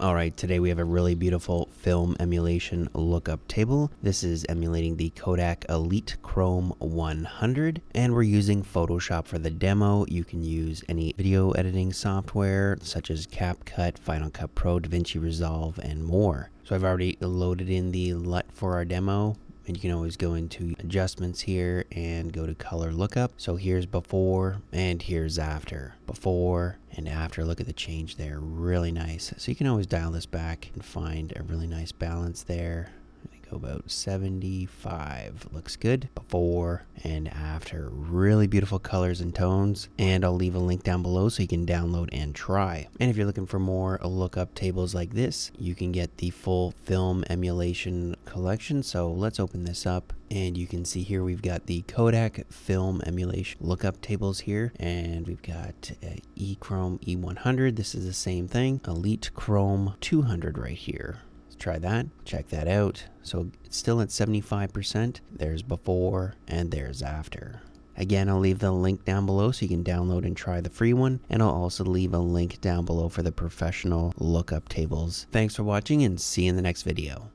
Alright, today we have a really beautiful film emulation lookup table. This is emulating the Kodak Elite Chrome 100, and we're using Photoshop for the demo. You can use any video editing software such as CapCut, Final Cut Pro, DaVinci Resolve, and more. So I've already loaded in the LUT for our demo. And you can always go into adjustments here and go to color lookup. So here's before and here's after. Before and after. Look at the change there. Really nice. So you can always dial this back and find a really nice balance there. Go about 75. Looks good. Before and after. Really beautiful colors and tones. And I'll leave a link down below so you can download and try. And if you're looking for more lookup tables like this, you can get the full film emulation collection. So let's open this up. And you can see here we've got the Kodak film emulation lookup tables here. And we've got E-Chrome E100. This is the same thing. Elite Chrome 200 right here. Try that, check that out. So it's still at 75%. There's before and there's after. Again, I'll leave the link down below so you can download and try the free one. And I'll also leave a link down below for the professional lookup tables. Thanks for watching and see you in the next video.